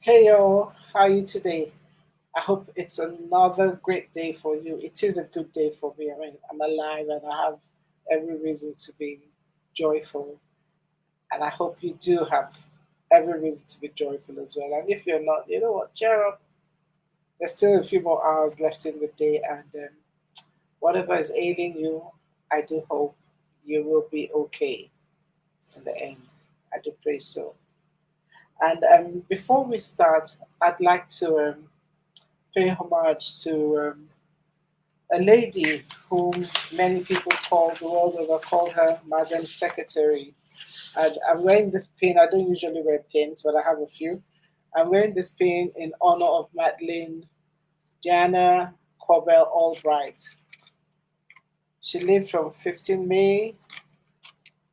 Hey y'all, how are you today? I hope it's another great day for you. It is a good day for me. I mean, I'm alive and I have every reason to be joyful. And I hope you do have every reason to be joyful as well. And if you're not, you know what, cheer up. There's still a few more hours left in the day, and whatever is ailing you, I do hope you will be okay in the end. I do pray so. And before we start, I'd like to pay homage to a lady whom many people call the world over call her Madam Secretary. And I'm wearing this pin. I don't usually wear pins, but I have a few. I'm wearing this pin in honor of Madeleine Diana Corbell Albright. She lived from 15 May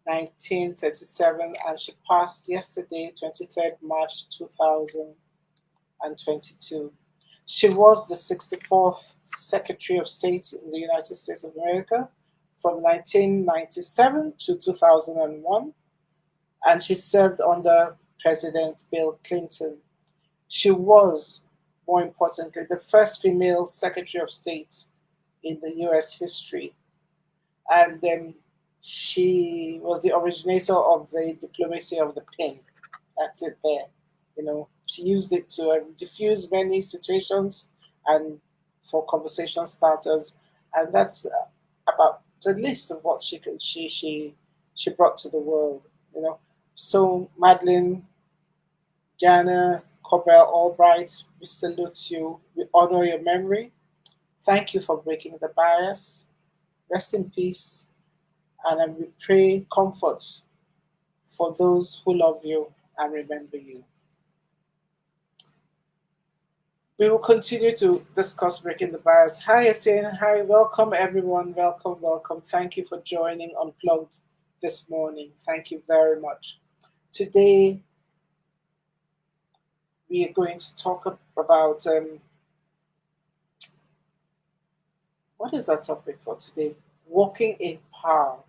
1937 and she passed yesterday, 23rd March 2022. She was the 64th Secretary of State in the United States of America from 1997 to 2001, and she served under President Bill Clinton. She was, more importantly, the first female Secretary of State in the US history. And she was the originator of the diplomacy of the pen. That's it there. She used it to diffuse many situations and for conversation starters, and that's about the list of what she brought to the world. So Madeline, Jana, Corbell Albright, we salute you. We honor your memory. Thank you for breaking the bias. Rest in peace, and we pray comfort for those who love you and remember you. We will continue to discuss breaking the bias. Hi, Yasin. Hi, welcome everyone. Welcome, welcome. Thank you for joining Unplugged this morning. Thank you very much. Today, we are going to talk about what is our topic for today? Walking in power.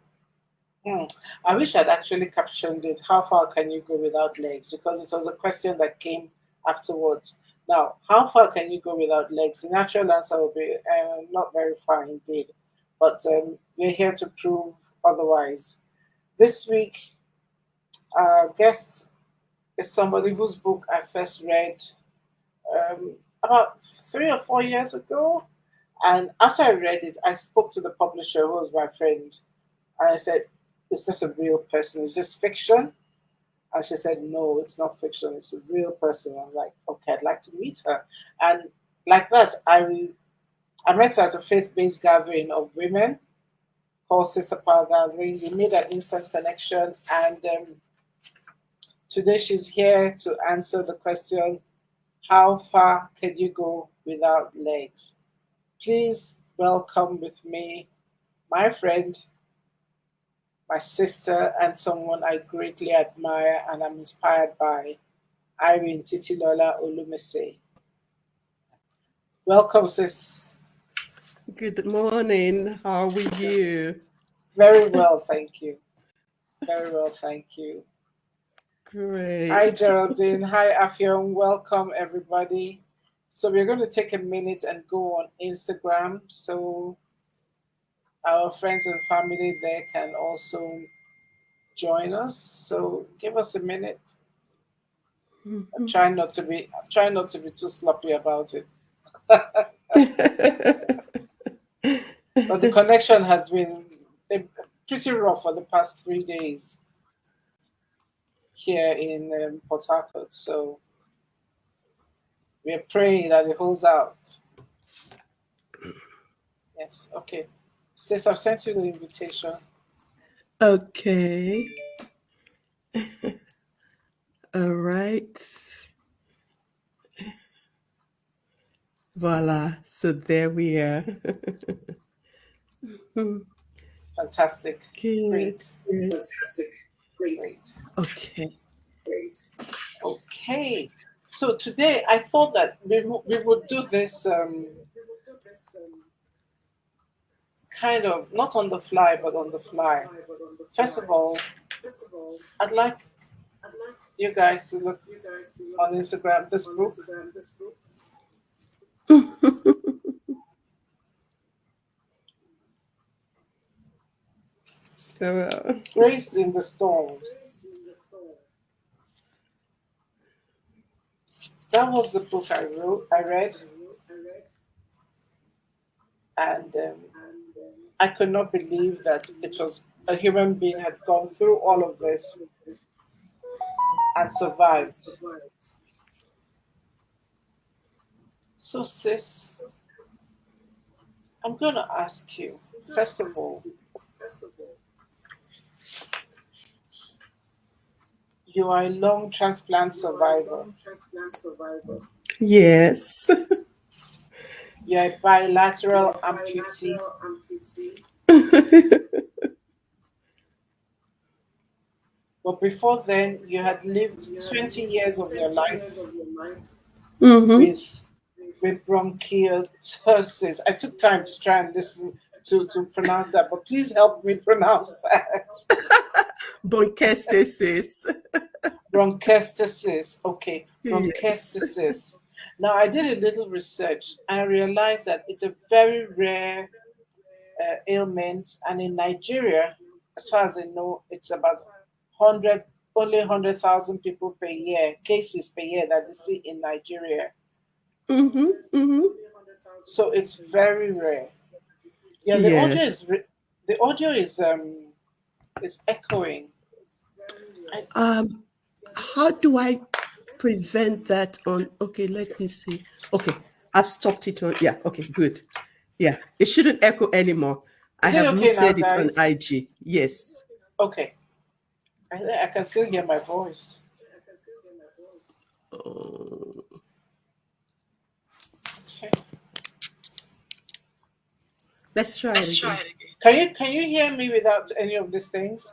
I wish I'd actually captioned it. How far can you go without legs? Because it was a question that came afterwards. Now, how far can you go without legs? The natural answer will be not very far indeed. But we're here to prove otherwise. This week, our guest is somebody whose book I first read about 3 or 4 years ago. And after I read it, I spoke to the publisher, who was my friend, and I said, "Is this a real person? Is this fiction?" And she said, "No, it's not fiction. It's a real person." I'm like, "Okay, I'd like to meet her." And like that, I met her at a faith-based gathering of women called Sister Power Gathering. We made an instant connection, and today she's here to answer the question, how far can you go without legs? Please welcome with me my friend, my sister, and someone I greatly admire and I'm inspired by, Irene Titilola Olumese. Welcome, sis. Good morning. How are you? Very well, thank you. Very well, thank you. Hi, Great. Geraldine. Hi, Afyon. Welcome, everybody. So, we're going to take a minute and go on Instagram so our friends and family there can also join us. So, give us a minute. I'm trying not to be too sloppy about it. But the connection has been eh, pretty rough for the past 3 days here in Port Harcourt. So we're praying that it holds out. Yes, okay. Sis, I've sent you the invitation. Okay. All right. Voila. So there we are. Fantastic. Good. Great. Good. Fantastic. Great. Okay. Great. Okay. So today I thought that we would do this kind of not on the fly, but on the fly. First of all, I'd like you guys to look on Instagram this book. Grace in the Storm. That was the book I read, and I could not believe that it was a human being had gone through all of this and survived. So, sis, I'm going to ask you, first of all, you are a lung transplant survivor. Yes. You're a bilateral amputee. But before then, you had lived 20 years of your life Mm-hmm. with bronchiectasis. I took time to try and listen to pronounce that, but please help me pronounce that. Bronchiectasis. Bronchiectasis. Okay, Yes. bronchiectasis. Now, I did a little research and I realized that it's a very rare ailment, and in Nigeria, as far as I know, it's about 100, only 100,000 people per year, cases per year that they see in Nigeria. Mm-hmm. Mm-hmm. So it's very rare. Yeah, Yes. the audio is echoing. I, Um, how do I prevent that on? Okay, let me see. Okay, I've stopped it on. Yeah, okay, good. Yeah, it shouldn't echo anymore. I is it have okay now, muted it on guys? IG. Yes. Okay, I can still hear my voice. Oh, Okay. let's try it again. Can you hear me without any of these things?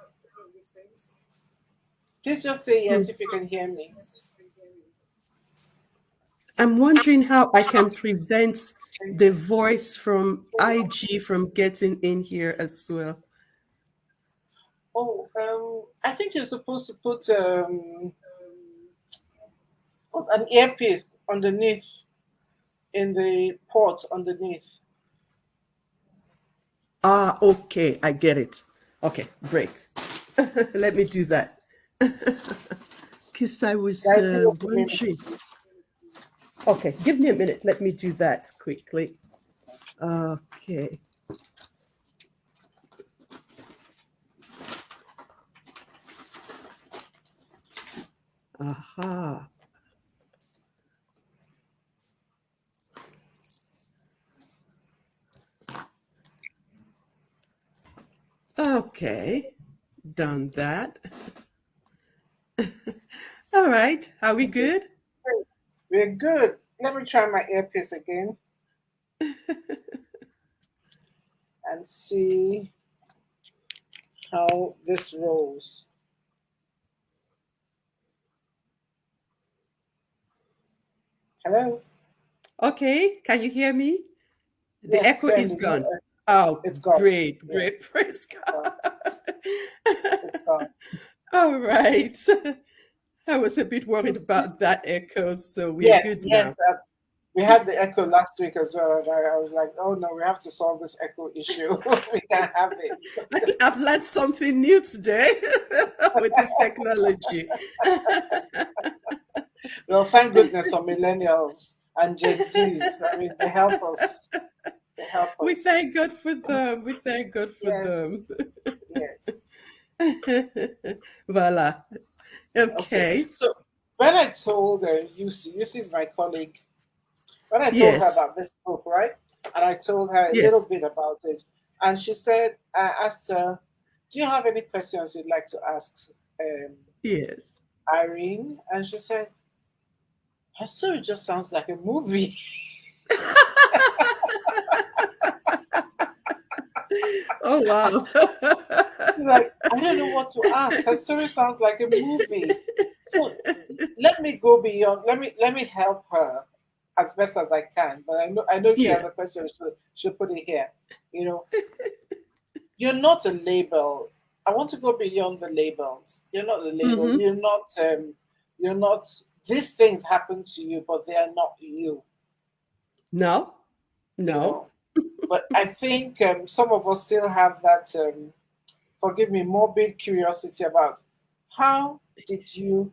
Please just say Hmm. yes if you can hear me. I'm wondering how I can prevent the voice from IG from getting in here as well. Oh, I think you're supposed to put an earpiece underneath in the port underneath. Ah, okay, I get it. Okay, great. Let me do that. Because I was Guys, give us a minute. wondering. Okay, give me a minute. Let me do that quickly. Okay. Aha. Okay, done that. All right, are we Okay, good? great. We're good. Let me try my earpiece again and see how this rolls. Hello? Okay, can you hear me? The Yes, echo is clearly. No, gone. Oh, it's gone. great, Yeah, great. Praise it's gone. God. It's gone. All right. I was a bit So, worried about that echo, so we're yes, good now. yes. We had the echo last week as well. And I was like, oh no, we have to solve this echo issue. We can't have it. I think I've learned something new today with this technology. Well, thank goodness for millennials and Gen Zs. I mean, they help us. They help We us. thank God for them. We thank God for them. Yes, yes. Voila. Okay. Okay. So when I told Lucy is my colleague, when I told her Yes. about this book, right? And I told her a little Yes. bit about it. And she said, I asked her, do you have any questions you'd like to ask um, Yes. Irene? And she said, her story just sounds like a movie. Oh wow. She's like, I don't know what to ask. Her story sounds like a movie. So let me go beyond. Let me help her as best as I can. But I know if she Yeah. has a question, she'll put it here. You know, you're not a label. I want to go beyond the labels. You're not the label. Mm-hmm. You're not. You're not. These things happen to you, but they are not you. No, You no. know. But I think some of us still have that. Forgive me, morbid curiosity about how did you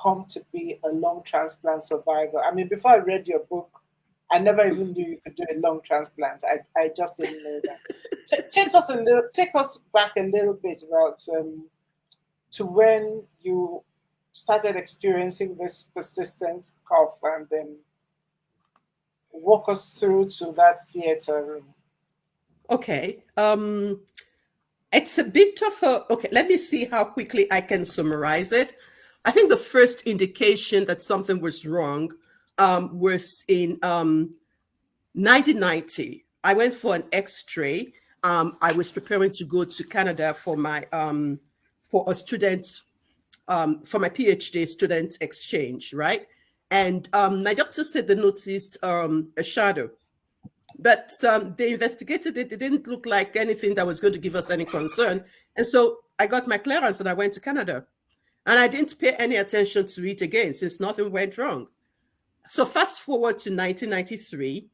come to be a lung transplant survivor? I mean, before I read your book, I never even knew you could do a lung transplant. I just didn't know that. Take us back a little bit about to when you started experiencing this persistent cough, and then walk us through to that theater room. Okay. It's a bit of a, okay, let me see how quickly I can summarize it. I think the first indication that something was wrong was in 1990. I went for an X-ray. I was preparing to go to Canada for my for a student for my PhD student exchange, right? And my doctor said they noticed a shadow, but they investigated it. It didn't look like anything that was going to give us any concern. And so I got my clearance and I went to Canada. And I didn't pay any attention to it again since nothing went wrong. So fast forward to 1993.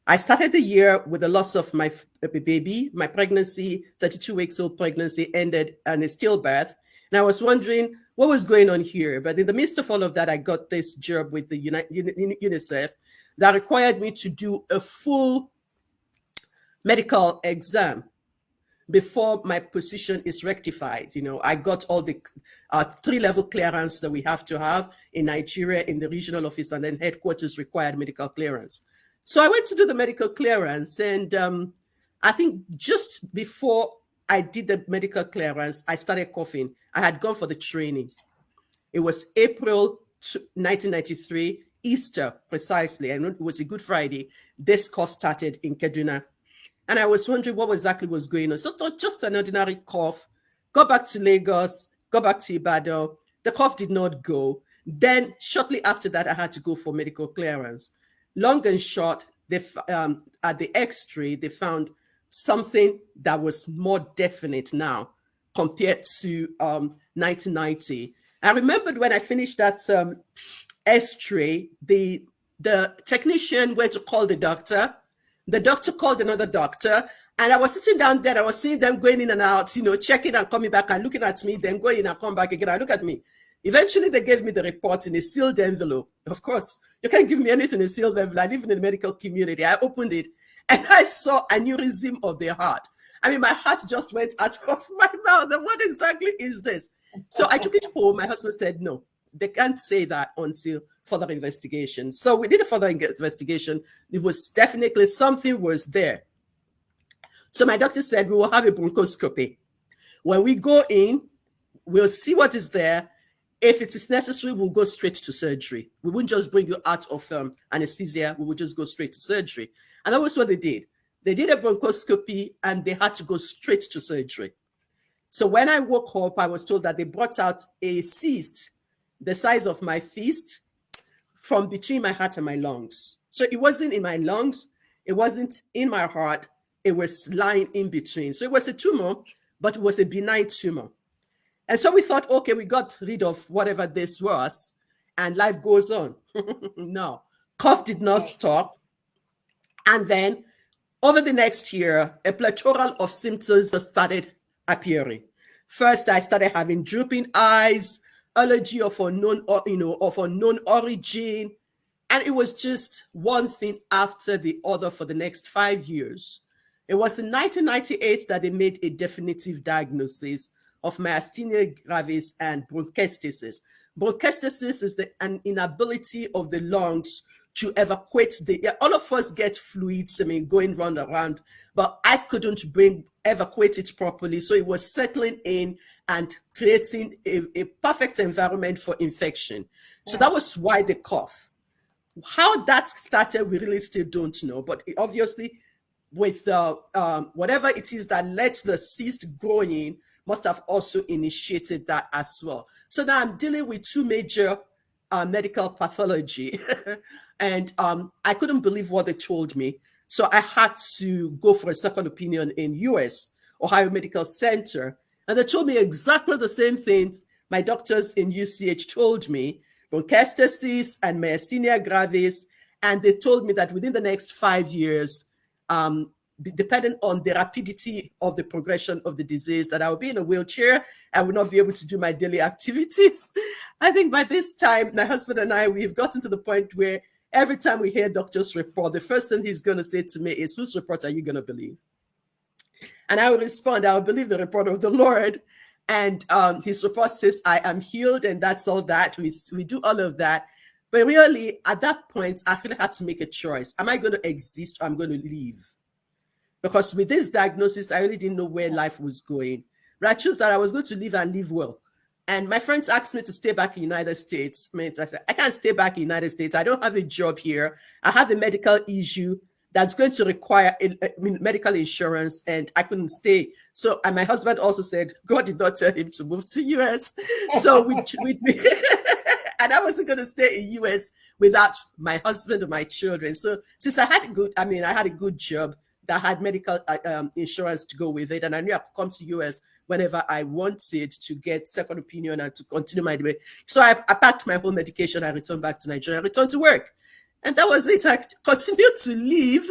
I started the year with the loss of my baby. My pregnancy, 32 weeks old pregnancy, ended in a stillbirth. And I was wondering what was going on here. But in the midst of all of that, I got this job with the UNICEF that required me to do a full medical exam before my position is rectified. You know, I got all the 3-level clearance that we have to have in Nigeria in the regional office, and then headquarters required medical clearance. So I went to do the medical clearance, and I think just before I did the medical clearance, I started coughing. I had gone for the training. It was April 1993, Easter precisely. I know it was a Good Friday. This cough started in Kaduna. And I was wondering what exactly was going on. So just an ordinary cough. Got back to Lagos, got back to Ibadan. The cough did not go. Then shortly after that, I had to go for medical clearance. Long and short, at the X-ray, they found something that was more definite now compared to 1990. I remembered when I finished that X-ray, the technician went to call the doctor. The doctor called another doctor, and I was sitting down there. I was seeing them going in and out, you know, checking and coming back and looking at me, then going in and come back again. I look at me. Eventually, they gave me the report in a sealed envelope. Of course, you can't give me anything in a sealed envelope. I live in the medical community. I opened it, and I saw aneurysm of the heart. I mean, my heart just went out of my mouth. And what exactly is this? So I took it home. My husband said, no, they can't say that until further investigation. So we did a further investigation. It was definitely something was there. So my doctor said, we will have a bronchoscopy. When we go in, we'll see what is there. If it is necessary, we'll go straight to surgery. We wouldn't just bring you out of anesthesia. We would just go straight to surgery. And that was what they did. They did a bronchoscopy and they had to go straight to surgery. So when I woke up, I was told that they brought out a cyst the size of my fist from between my heart and my lungs. So it wasn't in my lungs, it wasn't in my heart, it was lying in between. So it was a tumor, but it was a benign tumor. And so we thought, okay, we got rid of whatever this was, and life goes on. No, cough did not stop. And then over the next year, a plethora of symptoms started appearing. First, I started having drooping eyes, allergy of unknown origin, and it was just one thing after the other for the next 5 years. It was in 1998 that they made a definitive diagnosis of myasthenia gravis and bronchiectasis. Bronchiectasis is an inability of the lungs to evacuate all of us get fluids, I mean, going round around, but I couldn't evacuate it properly. So it was settling in and creating a perfect environment for infection. So that was why the cough. How that started, we really still don't know, but obviously with whatever it is that led the cyst growing must have also initiated that as well. So now I'm dealing with two major medical pathology and I couldn't believe what they told me. So I had to go for a second opinion in US, Ohio Medical Center. And they told me exactly the same thing my doctors in UCH told me, bronchiectasis and myasthenia gravis. And they told me that within the next 5 years, depending on the rapidity of the progression of the disease, that I would be in a wheelchair. I would not be able to do my daily activities. I think by this time, my husband and I, we've gotten to the point where every time we hear doctor's report, the first thing he's going to say to me is, whose report are you going to believe? And I will respond, I will believe the report of the Lord. And his report says, I am healed, and that's all that. We do all of that. But really, at that point, I really had to make a choice. Am I going to exist or I'm going to leave? Because with this diagnosis, I really didn't know where life was going. But I chose that I was going to live and live well. And my friends asked me to stay back in the United States. I said, I can't stay back in the United States. I don't have a job here. I have a medical issue that's going to require medical insurance, and I couldn't stay. So, and my husband also said, God did not tell him to move to US. So and I wasn't going to stay in US without my husband or my children. So since I had a good job that had medical insurance to go with it, and I knew I could come to US whenever I wanted to get second opinion and to continue my debate. So I packed my whole medication. I returned back to Nigeria. I returned to work. And that was it. I continued to live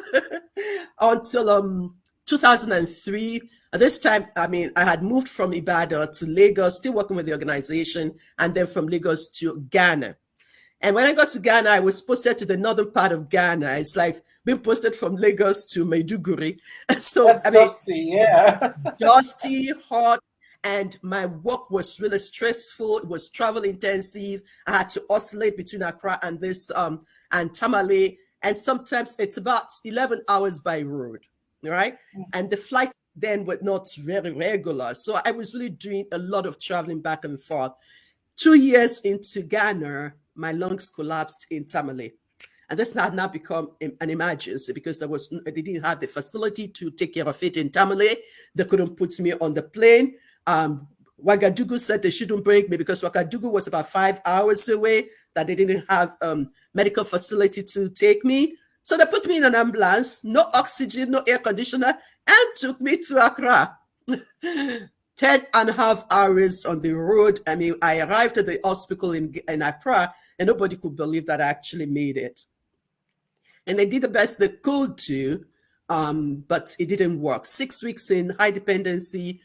until 2003. At this time, I had moved from Ibadan to Lagos, still working with the organization, and then from Lagos to Ghana. And when I got to Ghana, I was posted to the northern part of Ghana. It's like being posted from Lagos to Maiduguri. So that's dusty, yeah. Dusty, hot, and my work was really stressful. It was travel intensive. I had to oscillate between Accra and and Tamale, and sometimes it's about 11 hours by road, right? And the flight then were not very regular. So I was really doing a lot of traveling back and forth. 2 years into Ghana, my lungs collapsed in Tamale. And this had now become an emergency because they didn't have the facility to take care of it in Tamale. They couldn't put me on the plane. Ouagadougou said they shouldn't bring me because Ouagadougou was about 5 hours away, that they didn't have medical facility to take me. So they put me in an ambulance, no oxygen, no air conditioner, and took me to Accra. 10.5 hours on the road. I arrived at the hospital in Accra, and nobody could believe that I actually made it. And they did the best they could do, but it didn't work. 6 weeks in high dependency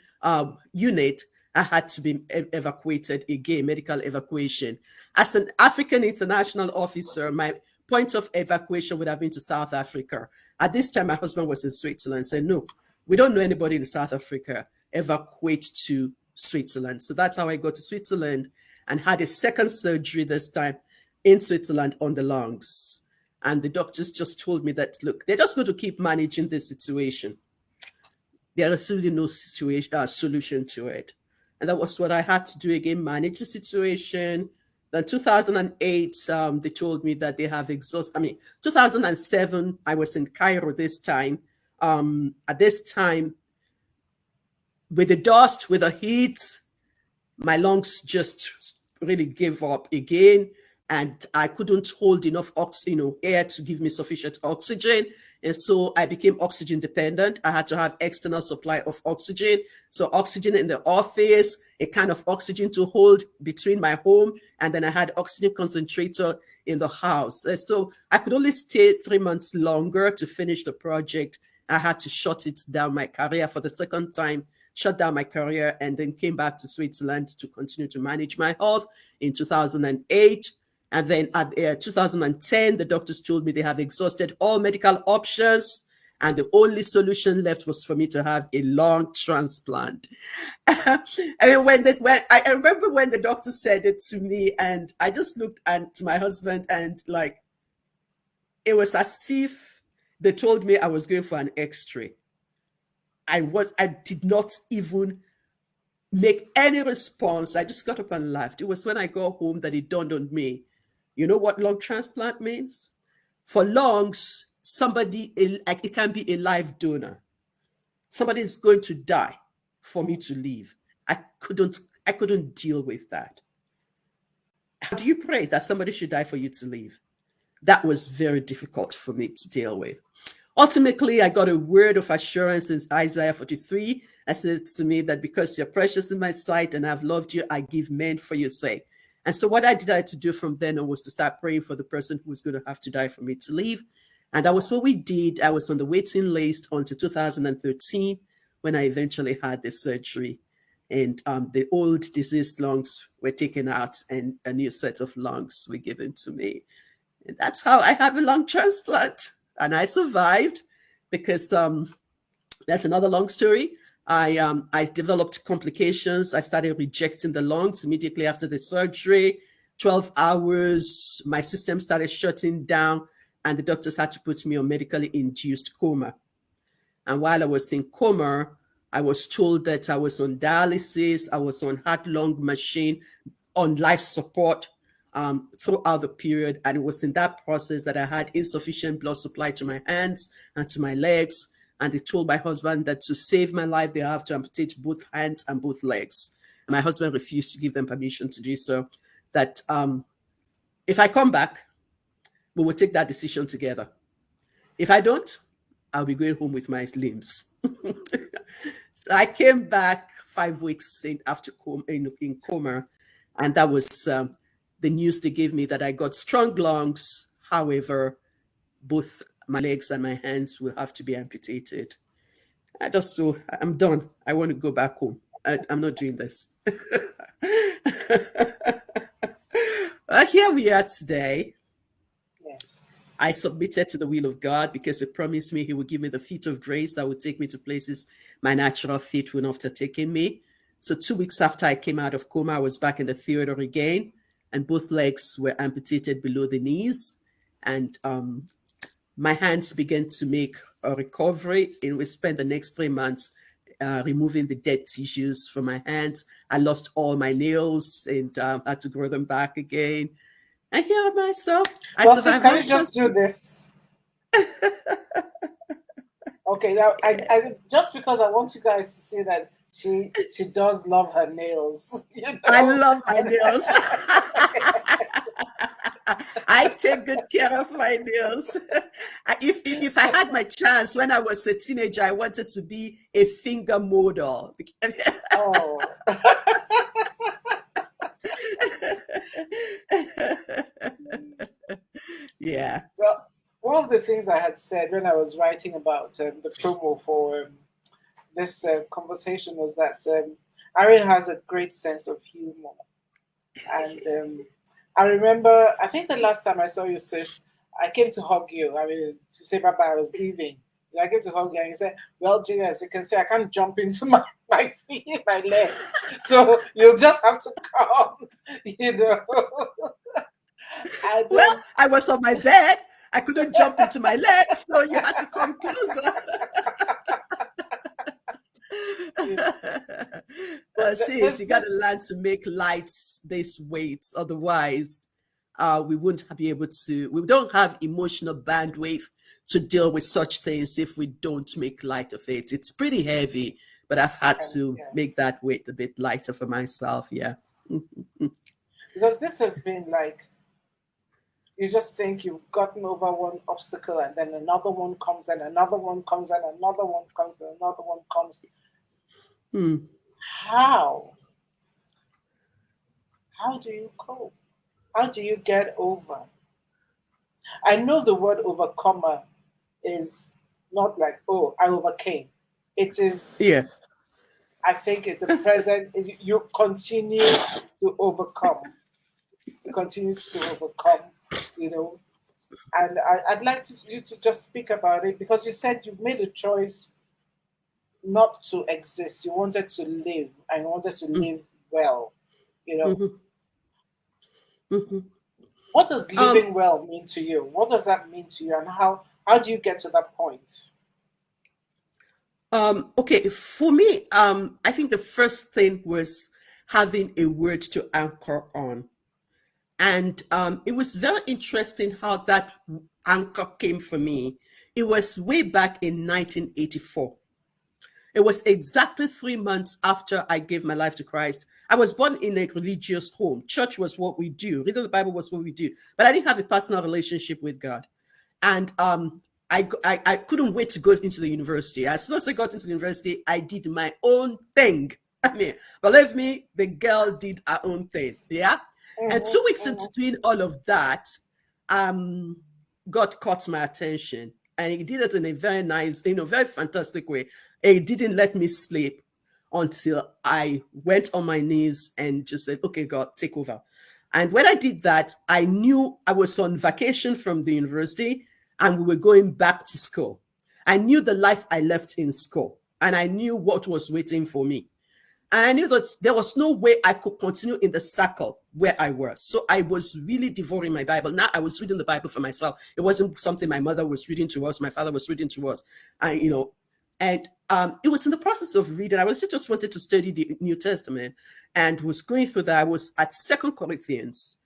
unit, I had to be evacuated again, medical evacuation. As an African international officer, my point of evacuation would have been to South Africa. At this time, my husband was in Switzerland, said, no, we don't know anybody in South Africa, evacuate to Switzerland. So that's how I got to Switzerland and had a second surgery this time in Switzerland on the lungs. And the doctors just told me that, look, they're just going to keep managing this situation. There is really no solution to it. And that was what I had to do again, manage the situation. Then 2008, they told me that they have 2007, I was in Cairo this time. At this time, with the dust, with the heat, my lungs just really gave up again. And I couldn't hold enough air to give me sufficient oxygen. And so I became oxygen dependent. I had to have external supply of oxygen. So oxygen in the office, a kind of oxygen to hold between my home, and then I had oxygen concentrator in the house. And so I could only stay 3 months longer to finish the project. I had to shut it down, my career for the second time, shut down my career, and then came back to Switzerland to continue to manage my health in 2008. And then at 2010, the doctors told me they have exhausted all medical options, and the only solution left was for me to have a lung transplant. I remember when the doctor said it to me, and I just looked at my husband, and like, it was as if they told me I was going for an X-ray. I did not even make any response. I just got up and laughed. It was when I got home that it dawned on me. You know what lung transplant means? For lungs, it can be a live donor. Somebody is going to die for me to live. I couldn't deal with that. How do you pray that somebody should die for you to live? That was very difficult for me to deal with. Ultimately, I got a word of assurance in Isaiah 43. I said to me that because you're precious in my sight and I've loved you, I give men for your sake. And so what I decided to do from then on was to start praying for the person who was going to have to die for me to live. And that was what we did. I was on the waiting list until 2013 when I eventually had the surgery. And the old diseased lungs were taken out and a new set of lungs were given to me. And that's how I have a lung transplant. And I survived because that's another long story. I developed complications. I started rejecting the lungs immediately after the surgery. 12 hours, my system started shutting down, and the doctors had to put me on medically induced coma. And while I was in coma, I was told that I was on dialysis, I was on heart-lung machine, on life support throughout the period. And it was in that process that I had insufficient blood supply to my hands and to my legs. And they told my husband that to save my life, they have to amputate both hands and both legs. And my husband refused to give them permission to do so. That if I come back, we will take that decision together. If I don't, I'll be going home with my limbs. So I came back 5 weeks after in coma, and that was the news they gave me that I got strong lungs. However, both my legs and my hands will have to be amputated. I just thought, I'm done. I want to go back home. I'm not doing this. Well, here we are today. Yes. I submitted to the will of God because He promised me He would give me the feet of grace that would take me to places my natural feet would not have taken me. So 2 weeks after I came out of coma, I was back in the theater again, and both legs were amputated below the knees. And my hands began to make a recovery, and we spent the next 3 months removing the dead tissues from my hands. I lost all my nails and had to grow them back again. I hear myself. Well, sis, can you just do this? Okay, now I just because I want you guys to see that she does love her nails. You know? I love my nails. I take good care of my nails. If I had my chance when I was a teenager, I wanted to be a finger model. Oh. Yeah. Well, one of the things I had said when I was writing about the promo for this conversation was that Irene has a great sense of humor. And I remember, I think the last time I saw you, sis, I came to hug you. I mean, to say bye-bye, I was leaving. I came to hug you and you said, well, Gina, as you can see, I can't jump into my feet, my legs. So you'll just have to come, you know. And, well, I was on my bed. I couldn't jump into my legs, so you had to come closer. But sis, you got to learn to make light these weights. Otherwise, we wouldn't be able to. We don't have emotional bandwidth to deal with such things if we don't make light of it. It's pretty heavy, but I've had to make that weight a bit lighter for myself. Yeah. Because this has been like, you just think you've gotten over one obstacle and then another one comes and another one comes and another one comes and another one comes. How do you cope? How do you get over? I know the word overcomer is not like, oh, I overcame. It is, yeah. I think it's a present. You continue to overcome. You continue to overcome, you know. And I'd like you to just speak about it because you said you made a choice not to exist. You wanted to live and you wanted to live well, you know. What does living well mean to you? What does that mean to you? And how do you get to that point? Okay, for me, I think the first thing was having a word to anchor on. And it was very interesting how that anchor came for me. It was way back in 1984. It was exactly 3 months after I gave my life to Christ. I was born in a religious home. Church was what we do. Reading the Bible was what we do. But I didn't have a personal relationship with God. And I couldn't wait to go into the university. As soon as I got into the university, I did my own thing. I mean, believe me, the girl did her own thing. Yeah. And Mm-hmm, 2 weeks into mm-hmm. doing all of that, um, God caught my attention. And he did it in a very nice, very fantastic way. He didn't let me sleep until I went on my knees and just said, okay, God, take over. And when I did that, I knew I was on vacation from the university and we were going back to school. I knew the life I left in school and I knew what was waiting for me. And I knew that there was no way I could continue in the circle where I was. So I was really devouring my Bible. Now I was reading the Bible for myself. It wasn't something my mother was reading to us, my father was reading to us. And it was in the process of reading. I was just wanted to study the New Testament and was going through that. I was at 2 Corinthians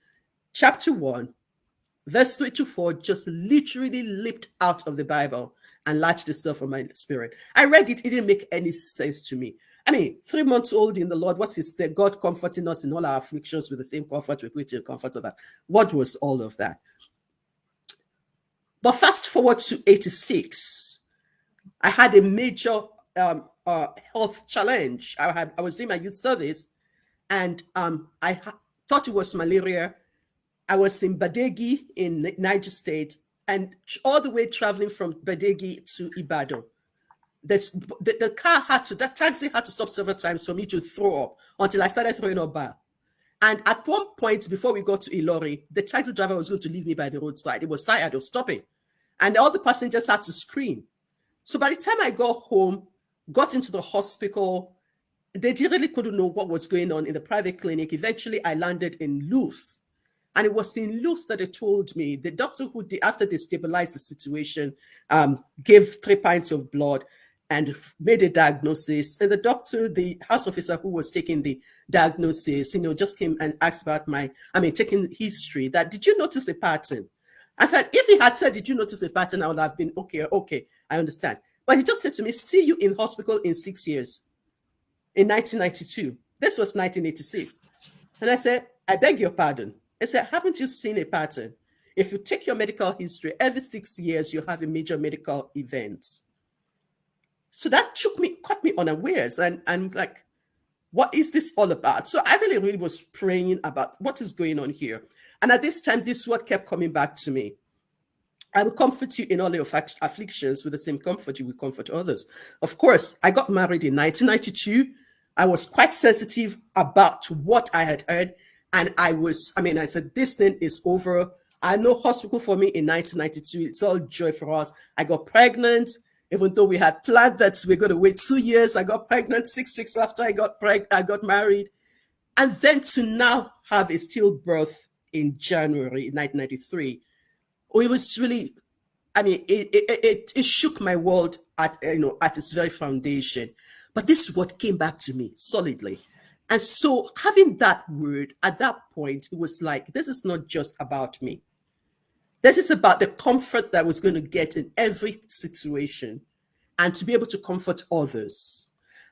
chapter 1, verse 3 to 4, just literally leaped out of the Bible and latched itself on my spirit. I read it, it didn't make any sense to me. I mean, 3 months old in the Lord, what is the God comforting us in all our afflictions with the same comfort with which you comfort of that? What was all of that? But fast forward to 86, I had a major health challenge. I was doing my youth service, and thought it was malaria. I was in Badegi in Niger State, and all the way traveling from Badegi to Ibadan. The car that taxi had to stop several times for me to throw up until I started throwing up bad. And at one point, before we got to Ilori, the taxi driver was going to leave me by the roadside. It was tired of stopping. And all the passengers had to scream. So by the time I got home, got into the hospital, they really couldn't know what was going on in the private clinic. Eventually, I landed in Luz. And it was in Luz that they told me, the doctor who, after they stabilized the situation, gave 3 pints of blood and made a diagnosis. And the doctor, the house officer who was taking the diagnosis, just came and asked about taking history, that, did you notice a pattern? I thought, if he had said, did you notice a pattern, I would have been, okay, I understand. But he just said to me, see you in hospital in 6 years, in 1992. This was 1986. And I said, I beg your pardon. I said, haven't you seen a pattern? If you take your medical history, every 6 years, you have a major medical event. So that caught me unawares. And I'm like, what is this all about? So I really was praying about what is going on here. And at this time, this word kept coming back to me. I will comfort you in all your afflictions with the same comfort you will comfort others. Of course, I got married in 1992. I was quite sensitive about what I had heard. And I said, this thing is over. I know hospital for me in 1992. It's all joy for us. I got pregnant, even though we had planned that we're going to wait 2 years. I got pregnant 6 weeks after I got married. And then to now have a stillbirth in January 1993. It was really, it shook my world at its very foundation. But this is what came back to me solidly. And so having that word at that point, it was like, this is not just about me. This is about the comfort that I was going to get in every situation and to be able to comfort others.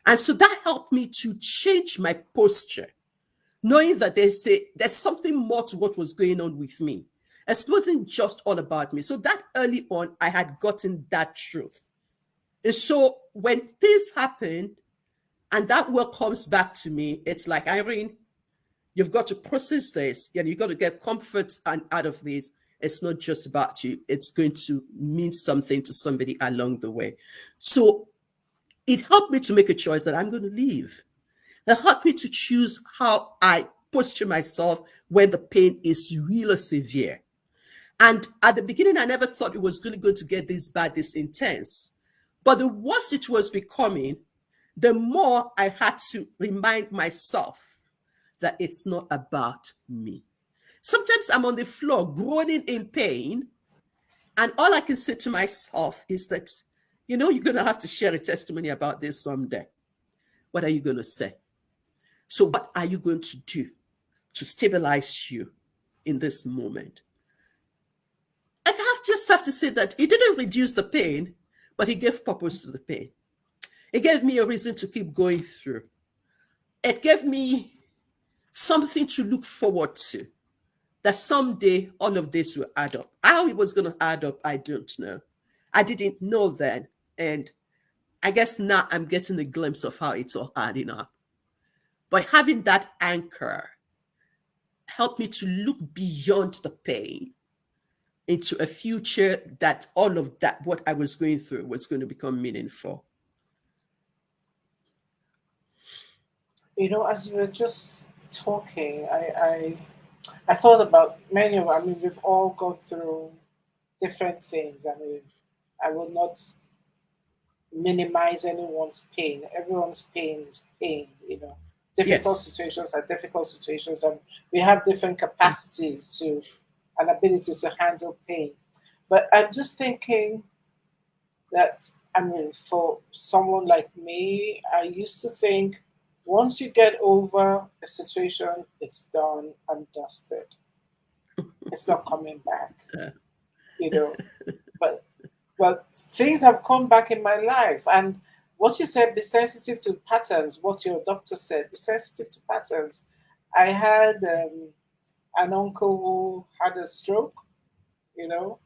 And so that helped me to change my posture, knowing that there's something more to what was going on with me. It wasn't just all about me. So that early on, I had gotten that truth. And so when this happened, and that word comes back to me, it's like, Irene, you've got to process this, and you've got to get comfort out of this. It's not just about you. It's going to mean something to somebody along the way. So it helped me to make a choice that I'm going to leave. It helped me to choose how I posture myself when the pain is really severe. And at the beginning, I never thought it was really going to get this bad, this intense. But the worse it was becoming, the more I had to remind myself that it's not about me. Sometimes I'm on the floor groaning in pain, and all I can say to myself is that, you're going to have to share a testimony about this someday. What are you going to say? So what are you going to do to stabilize you in this moment? Just have to say that it didn't reduce the pain, but it gave purpose to the pain. It gave me a reason to keep going through. It gave me something to look forward to, that someday all of this will add up. How it was going to add up, I don't know. I didn't know then. And I guess now I'm getting a glimpse of how it's all adding up. But having that anchor helped me to look beyond the pain into a future that all of that, what I was going through, was going to become meaningful. You know, as you were just talking, I thought about many of. I mean, we've all gone through different things. I mean, I will not minimize anyone's pain. Everyone's pain is pain. You know, difficult Yes. situations are difficult situations, and we have different capacities to and abilities to handle pain. But I'm just thinking that, I mean, for someone like me, I used to think once you get over a situation, it's done and dusted. It's not coming back, you know. But well, things have come back in my life, and what you said, be sensitive to patterns. What your doctor said, be sensitive to patterns. I had an uncle who had a stroke. You know,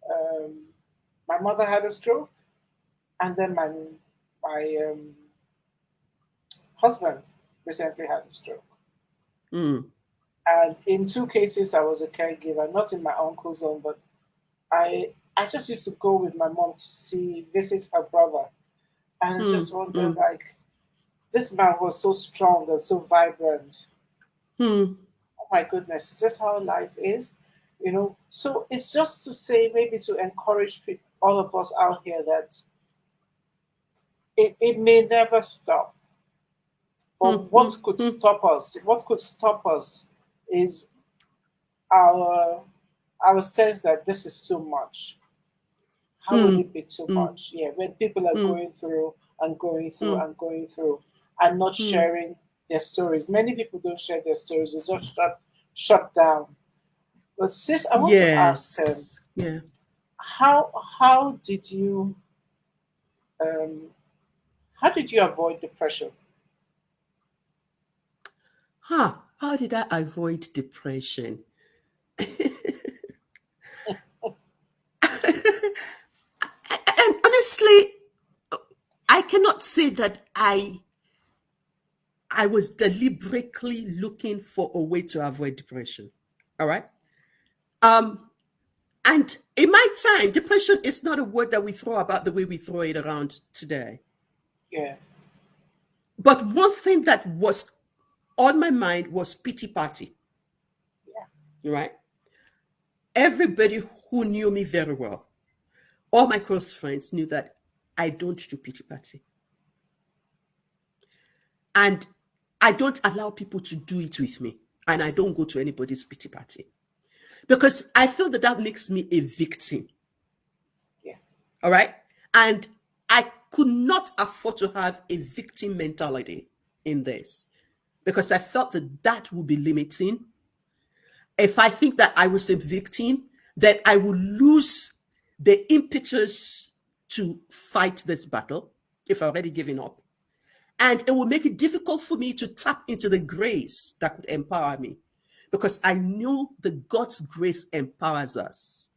um, my mother had a stroke, and then my husband recently had a stroke. Mm, And in two cases, I was a caregiver, not in my uncle's home, but I just used to go with my mom to see visit her brother, and I just mm, wondered, mm, like, this man was so strong and so vibrant. mm. Oh my goodness, is this how life is? You know, so it's just to say, maybe to encourage people, all of us out here, that it may never stop. Hmm, But hmm, what could hmm, stop us? What could stop us is our our sense that this is too much. How will hmm, it be too hmm, much? Yeah, when people are hmm, going through and going through hmm, and going through and not hmm. sharing their stories. Many people don't share their stories. It's just shut down. But sis, I want to ask, Yes. Yeah. how did you um, how did you avoid depression? Huh. How did I avoid depression? And honestly, I cannot say that I was deliberately looking for a way to avoid depression. All right. Um, and in my time, depression is not a word that we throw about the way we throw it around today. Yes. But one thing that was on my mind was pity party. Yeah. Right. Everybody who knew me very well, all my close friends knew that I don't do pity party. And I don't allow people to do it with me. And I don't go to anybody's pity party because I feel that that makes me a victim. Yeah. All right. And I could not afford to have a victim mentality in this because I felt that that would be limiting. If I think that I was a victim, then I will lose the impetus to fight this battle if I already given up. And it will make it difficult for me to tap into the grace that could empower me because I know that God's grace empowers us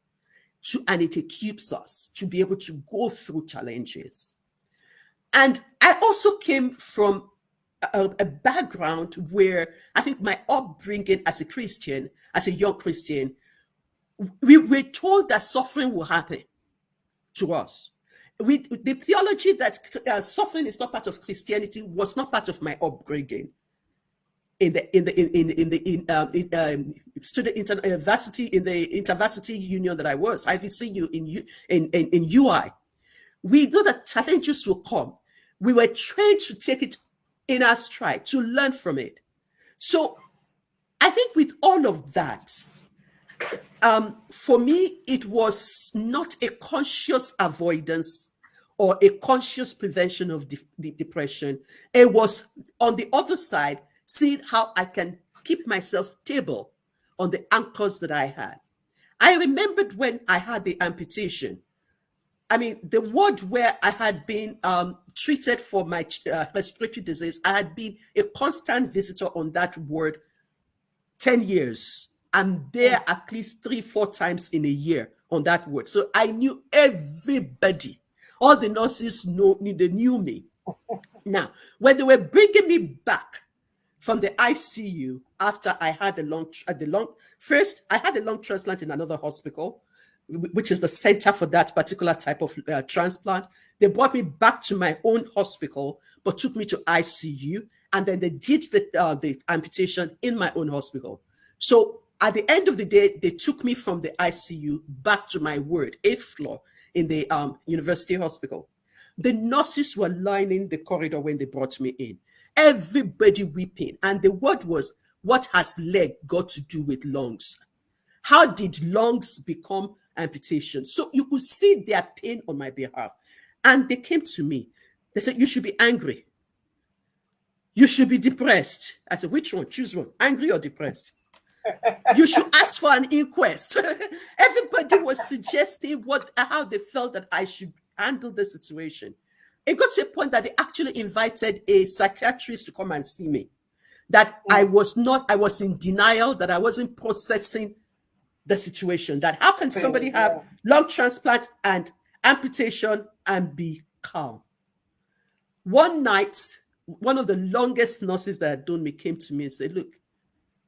and it equips us to be able to go through challenges. And I also came from a background where I think my upbringing as a Christian, as a young Christian, we were told that suffering will happen to us. The theology that suffering is not part of Christianity was not part of my upbringing in student university in the intervarsity union that I was IVCU in UI. We know that challenges will come. We were trained to take it in our stride, to learn from it. So I think with all of that, for me, it was not a conscious avoidance or a conscious prevention of depression. It was on the other side, seeing how I can keep myself stable on the anchors that I had. I remembered when I had the amputation. I mean, the ward where I had been treated for my respiratory disease, I had been a constant visitor on that ward 10 years I'm there at least 3-4 times in a year on that ward. So I knew everybody. All the nurses they knew me. Now, when they were bringing me back from the ICU after I had first I had a lung transplant in another hospital, which is the center for that particular type of transplant. They brought me back to my own hospital, but took me to ICU, and then they did the amputation in my own hospital. So at the end of the day, they took me from the ICU back to my ward, 8th floor in the university hospital. The nurses were lining the corridor when they brought me in. Everybody weeping. And the word was, what has leg got to do with lungs? How did lungs become amputation? So you could see their pain on my behalf. And they came to me. They said, you should be angry. You should be depressed. I said, which one? Choose one. Angry or depressed? You should ask for an inquest. Everybody was suggesting how they felt that I should handle the situation. It got to a point that they actually invited a psychiatrist to come and see me. That I was in denial, that I wasn't processing the situation. That how can somebody have lung transplant and amputation and be calm? One night, one of the longest nurses that had known me came to me and said, look,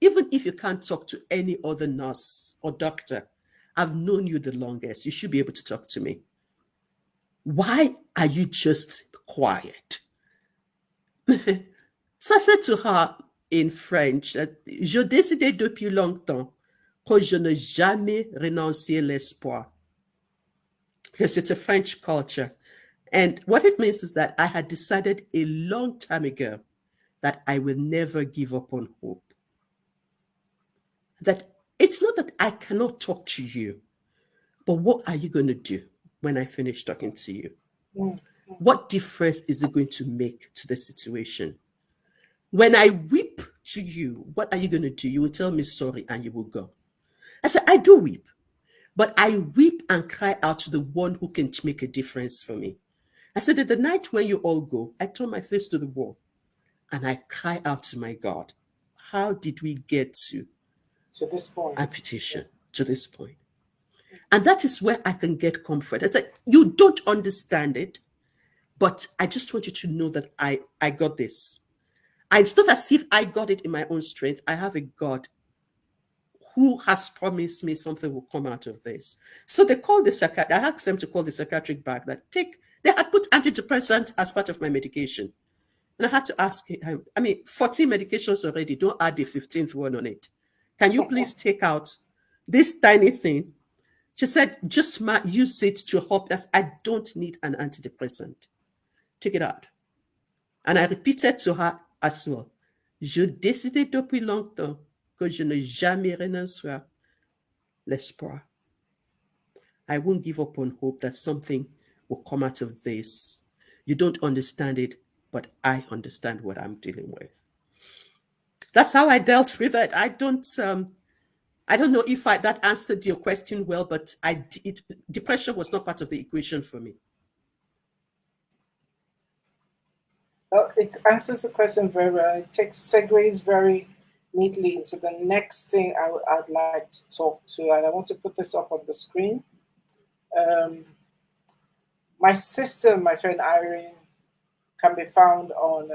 even if you can't talk to any other nurse or doctor, I've known you the longest. You should be able to talk to me. Why are you just quiet? So I said to her in French, je décidé depuis longtemps que je n'ai jamais renoncé l'espoir. Because it's a French culture. And what it means is that I had decided a long time ago that I will never give up on hope. That it's not that I cannot talk to you, but what are you going to do when I finish talking to you? What difference is it going to make to the situation? When I weep to you, what are you going to do? You will tell me sorry and you will go. I said, I do weep, but I weep and cry out to the one who can make a difference for me. I said that the night when you all go, I turn my face to the wall and I cry out to my God. How did we get to this point? Amputation, to this point. And that is where I can get comfort. I said, you don't understand it, but I just want you to know that I got this. It's not as if I got it in my own strength. I have a God who has promised me something will come out of this. So they called the psychiatrist. I asked them to call the psychiatric back they had put antidepressant as part of my medication. And I had to ask him, 14 medications already, don't add the 15th one on it. Can you please take out this tiny thing? She said, just use it to help us. I don't need an antidepressant. Take it out. And I repeated to her as well, je décidé depuis longtemps que je n'ai jamais renoncé à l'espoir. I won't give up on hope that something will come out of this. You don't understand it, but I understand what I'm dealing with. That's how I dealt with it. I don't know if that answered your question well, but depression was not part of the equation for me. Well, it answers the question very well. It segues very neatly into the next thing I'd like to talk to, and I want to put this up on the screen. My sister, my friend Irene, can be found on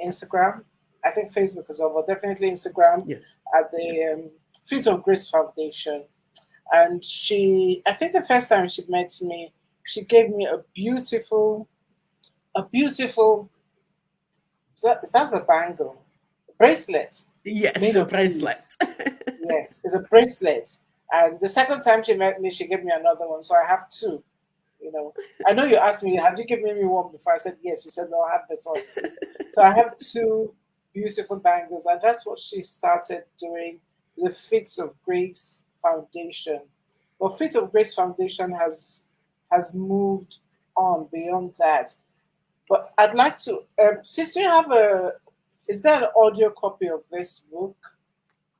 Instagram. I think Facebook as well, but definitely Instagram at the Feet of Grace Foundation. And I think the first time she met me, she gave me a beautiful, that's a bangle, bracelet. Yes, a bracelet. Yes, it's a bracelet. And the second time she met me, she gave me another one. So I have two. I know you asked me, had you given me one before? I said yes. You said no, I have this one too. So I have two beautiful bangles, and that's what she started doing, the Feet of Grace Foundation. But Feet of Grace Foundation has moved on beyond that. But I'd like to, sister, is there an audio copy of this book?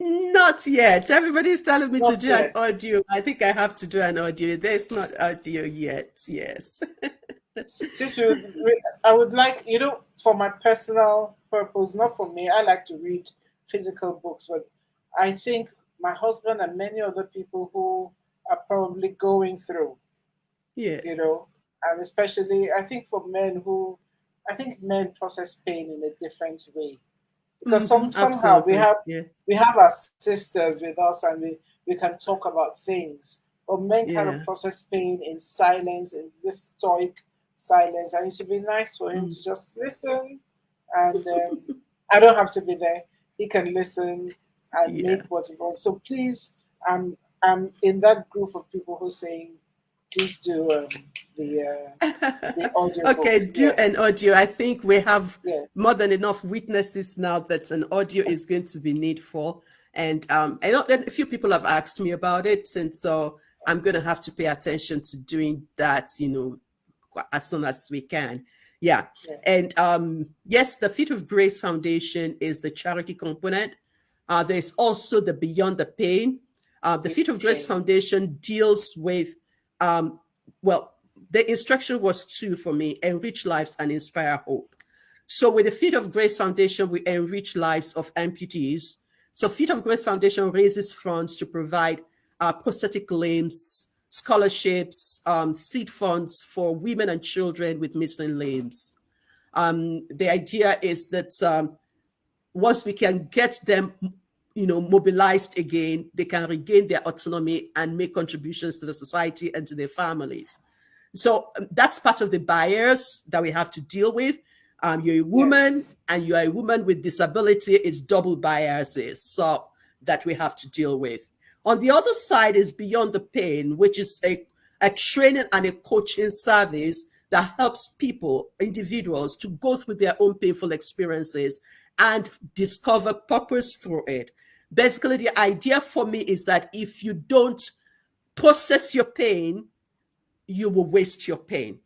Not yet. Everybody's telling me to do an audio. I think I have to do an audio. There's not audio yet. Yes. Sister, I would like, for my personal purpose, not for me, I like to read physical books, but I think my husband and many other people who are probably going through, you Yes. know, and especially I think for men who, I think men process pain in a different way because somehow Absolutely. Yeah. we have our sisters with us and we can talk about things, but men kind of Yeah. process pain in silence, in this stoic silence, and it should be nice for him Mm. to just listen, and I don't have to be there. He can listen and make Yeah. what he wants. So please, I'm in that group of people who saying, please do the uh, the audiobook. Okay, do Yes, an audio. I think we have yes, more than enough witnesses now that an audio is going to be needful. And I know that a few people have asked me about it, and so I'm going to have to pay attention to doing that, as soon as we can. Yeah. yes, And yes, the Feet of Grace Foundation is the charity component. There's also the Beyond the Pain. The with Feet of Grace pain. Foundation deals with, um, well, the instruction was two for me: enrich lives and inspire hope. So, with the Feet of Grace Foundation, we enrich lives of amputees. So, Feet of Grace Foundation raises funds to provide prosthetic limbs, scholarships, seed funds for women and children with missing limbs. The idea is that once we can get them, mobilized again, they can regain their autonomy and make contributions to the society and to their families. So that's part of the barriers that we have to deal with. You're a woman Yes, and you are a woman with disability. It's double biases so that we have to deal with. On the other side is Beyond the Pain, which is a training and a coaching service that helps people, individuals, to go through their own painful experiences and discover purpose through it. Basically, the idea for me is that if you don't process your pain, you will waste your pain.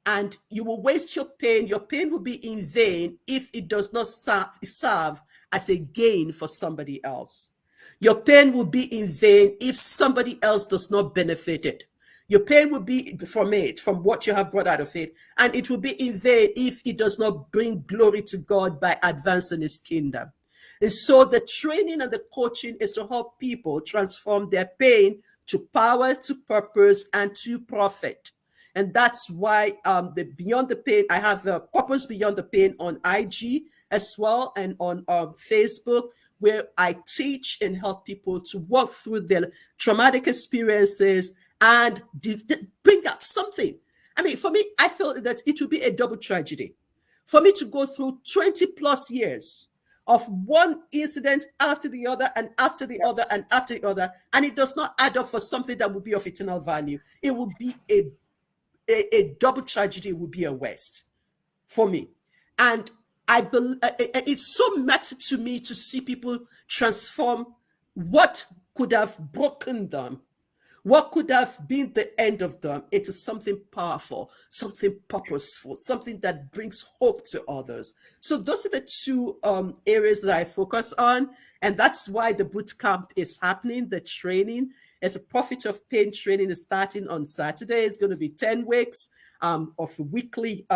And you will waste your pain. Your pain will be in vain if it does not serve as a gain for somebody else. Your pain will be in vain if somebody else does not benefit it. Your pain will be from it, from what you have brought out of it, and it will be in vain if it does not bring glory to God by advancing his kingdom. And so the training and the coaching is to help people transform their pain to power, to purpose, and to profit. And that's why the Beyond the Pain, I have a Purpose Beyond the Pain on IG as well, and on Facebook, where I teach and help people to work through their traumatic experiences and bring out something. I mean, for me, I feel that it would be a double tragedy for me to go through 20 plus years of one incident after the other and after the yeah, other and after the other, and it does not add up for something that would be of eternal value. It would be a double tragedy, would be a waste for me. And I believe it's so matter to me to see people transform what could have broken them, what could have been the end of them, into something powerful, something purposeful, something that brings hope to others. So those are the two areas that I focus on. And that's why the boot camp is happening. The training as a Profit of Pain training is starting on Saturday. It's going to be 10 weeks of weekly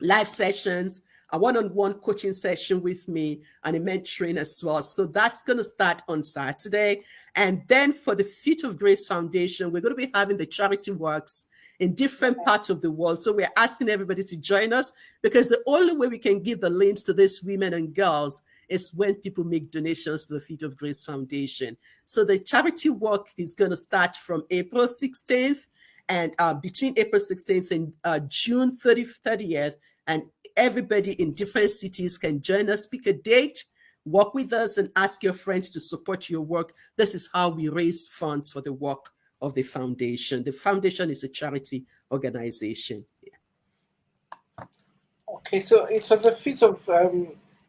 live sessions, a one-on-one coaching session with me, and a mentoring as well. So that's going to start on Saturday. And then for the Feet of Grace Foundation, we're going to be having the charity works in different parts of the world. So we're asking everybody to join us, because the only way we can give the links to these women and girls is when people make donations to the Feet of Grace Foundation. So the charity work is going to start from April 16th, and between April 16th and June 30th, and everybody in different cities can join us, pick a date, work with us, and ask your friends to support your work. This is how we raise funds for the work of the foundation. The foundation is a charity organization. okay. So it was a feat of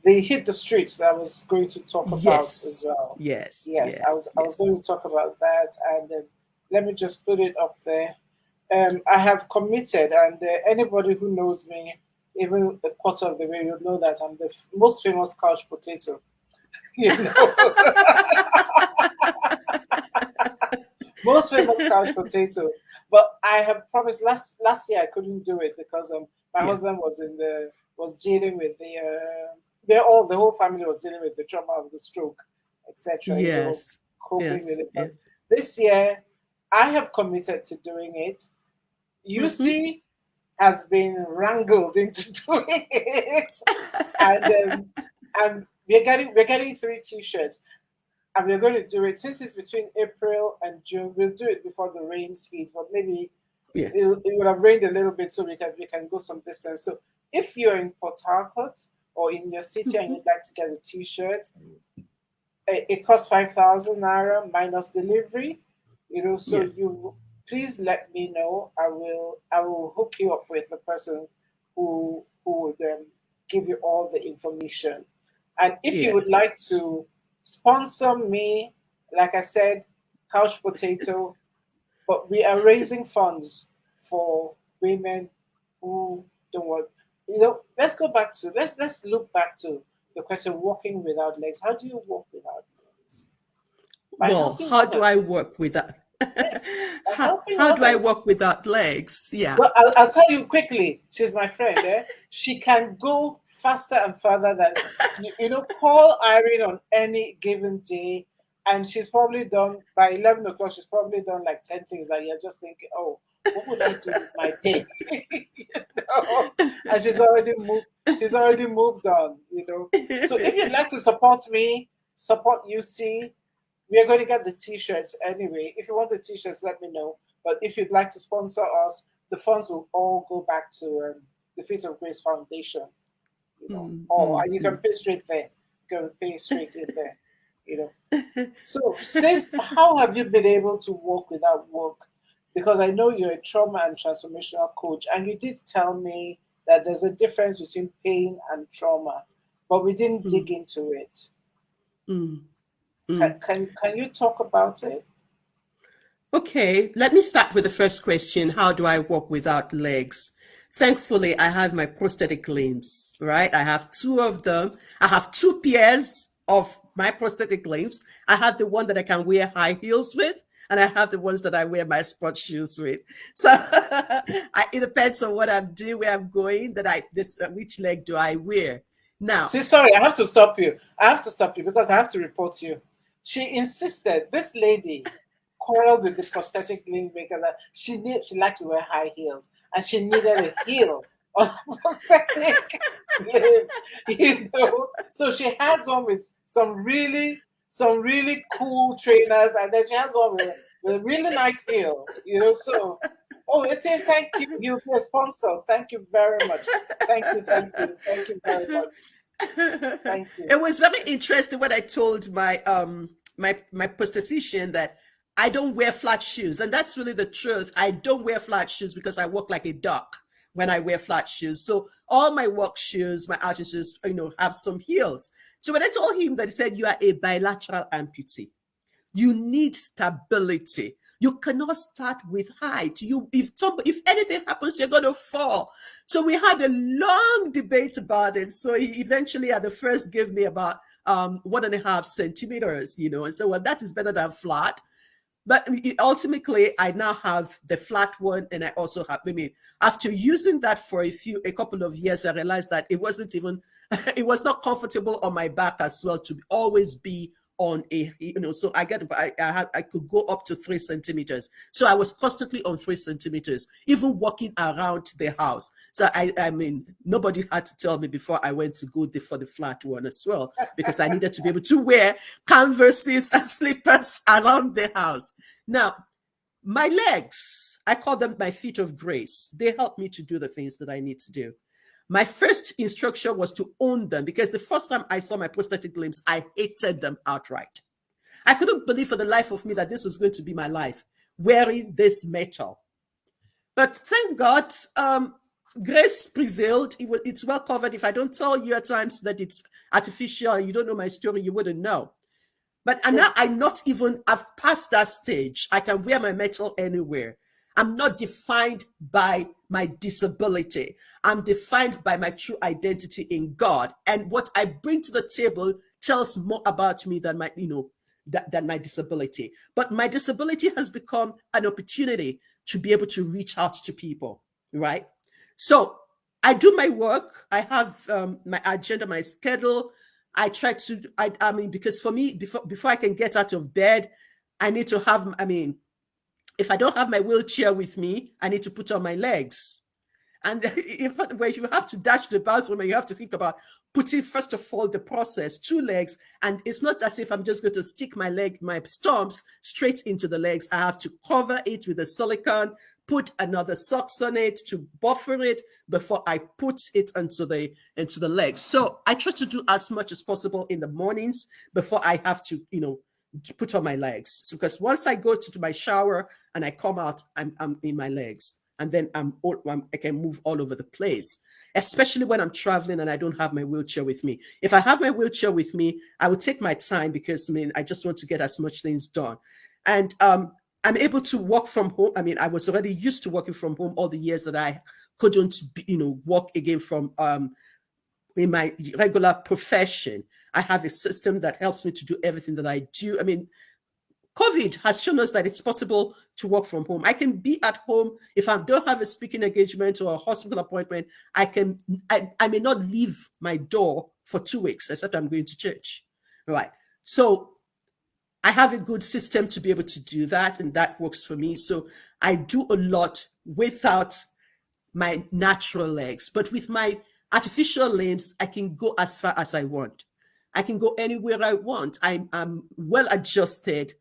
they hit the streets that I was going to talk about as Yes, well. yes, Yes, yes, I was yes. going to talk about that, and let me just put it up there. I have committed, and anybody who knows me, even a quarter of the way, you'll know that I'm the most famous couch potato. You know, most famous couch potato. But I have promised last year I couldn't do it because my Yeah. husband was dealing with the whole family was dealing with the trauma of the stroke. etc. Yes. Coping with Yes. it. But Yes. this year, I have committed to doing it. You Mm-hmm. see, has been wrangled into doing it, and we're getting 3 T-shirts, and we're going to do it since it's between April and June. We'll do it before the rains hit, but maybe Yes. it would have rained a little bit, so we can go some distance. So if you're in Port Harcourt or in your city and Mm-hmm. you'd like to get a T-shirt, it costs 5,000 naira minus delivery. So Yeah. you please let me know. I will hook you up with the person who would give you all the information. And if you would Yes. like to sponsor me, like I said, couch potato, but we are raising funds for women who don't want. Let's go back to let's look back to the question: walking without legs. How do you walk without legs? By Well, helping how do I others. work with that? Yes, by how helping how do I others. walk without legs? Yeah. Well, I'll tell you quickly. She's my friend. She can go faster and further than Call Irene on any given day, and she's probably done by 11 o'clock. She's probably done like 10 things that you're just thinking, oh, what would I do with my day? And she's already moved. She's already moved on. So if you'd like to support me, support UC, we are going to get the T-shirts anyway. If you want the T-shirts, let me know. But if you'd like to sponsor us, the funds will all go back to the Feet of Grace Foundation. And you can pay straight there. You can pay straight in there. You know. So, sis, how have you been able to work without work? Because I know you're a trauma and transformational coach, and you did tell me that there's a difference between pain and trauma, but we didn't dig Mm, into it. mm, Can, mm. can, can you talk about it? Okay, let me start with the first question. How do I walk without legs? Thankfully, I have my prosthetic limbs, right? I have two of them. I have two pairs of my prosthetic limbs. I have the one that I can wear high heels with, and I have the ones that I wear my sports shoes with. So it depends on what I'm doing, where I'm going, which leg do I wear. Now, See, sorry, I have to stop you. I have to stop you because I have to report you. She insisted, this lady quarreled with the prosthetic limb maker that she liked to wear high heels and she needed a heel on her prosthetic limb, So she has one with some really cool trainers, and then she has one with a really nice heel. So they say thank you. You'll be a sponsor. Thank you very much. Thank you, thank you, thank you very much. Thank you. it was very interesting when I told my prosthetician that I don't wear flat shoes, and that's really the truth. I don't wear flat shoes because I walk like a duck when I wear flat shoes. So all my work shoes, my outing shoes, have some heels. So when I told him that, he said, "You are a bilateral amputee. You need stability. You cannot start with height. If anything happens, you're gonna fall." So we had a long debate about it. So he eventually at the first gave me about 1.5 centimeters, and so well, that is better than flat. But ultimately, I now have the flat one, and I also have. I mean, after using that for a couple of years, I realized that it wasn't even, it was not comfortable on my back as well to always be on So I could go up to 3 centimeters. So I was constantly on 3 centimeters, even walking around the house. So I mean, nobody had to tell me before I went to go for the flat one as well, because I needed to be able to wear canvases and slippers around the house. Now, my legs, I call them my feet of grace. They help me to do the things that I need to do. My first instruction was to own them, because the first time I saw my prosthetic limbs, I hated them outright. I couldn't believe for the life of me that this was going to be my life, wearing this metal. But thank God, grace prevailed. It's well covered. If I don't tell you at times that it's artificial and you don't know my story, you wouldn't know. But and now I've passed that stage. I can wear my metal anywhere. I'm not defined by my disability. I'm defined by my true identity in God. And what I bring to the table tells more about me than than my disability. But my disability has become an opportunity to be able to reach out to people, right? So I do my work. I have my agenda, my schedule. I try to, I mean, because for me, before I can get out of bed, I need to have, I mean, if I don't have my wheelchair with me, I need to put on my legs. And if where you have to dash to the bathroom and you have to think about putting, first of all, the process, 2 legs. And it's not as if I'm just going to stick my stumps straight into the legs. I have to cover it with a silicone, put another socks on it to buffer it before I put it into the legs. So I try to do as much as possible in the mornings before I have to, put on my legs. So, because once I go to my shower and I come out, I'm in my legs. And then I can move all over the place, especially when I'm traveling and I don't have my wheelchair with me. If I have my wheelchair with me, I will take my time because, I just want to get as much things done. And I'm able to work from home. I was already used to working from home all the years that I couldn't, work again from in my regular profession. I have a system that helps me to do everything that I do. COVID has shown us that it's possible to work from home. I can be at home if I don't have a speaking engagement or a hospital appointment. I may not leave my door for 2 weeks, except I'm going to church. Right. So I have a good system to be able to do that, and that works for me. So I do a lot without my natural legs, but with my artificial limbs, I can go as far as I want. I can go anywhere I want. I'm well adjusted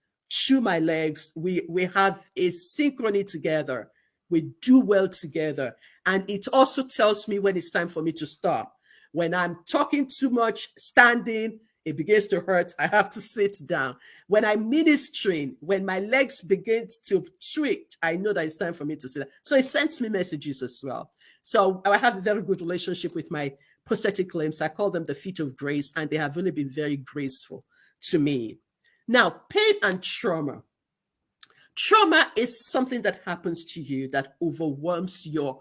to my legs. We have a synchrony together. We do well together. And it also tells me when it's time for me to stop. When I'm talking too much, standing, it begins to hurt. I have to sit down. When I'm ministering, when my legs begin to twitch, I know that it's time for me to sit down. So it sends me messages as well. So I have a very good relationship with my prosthetic limbs. I call them the feet of grace, and they have really been very graceful to me. Now, pain and trauma. Trauma is something that happens to you that overwhelms your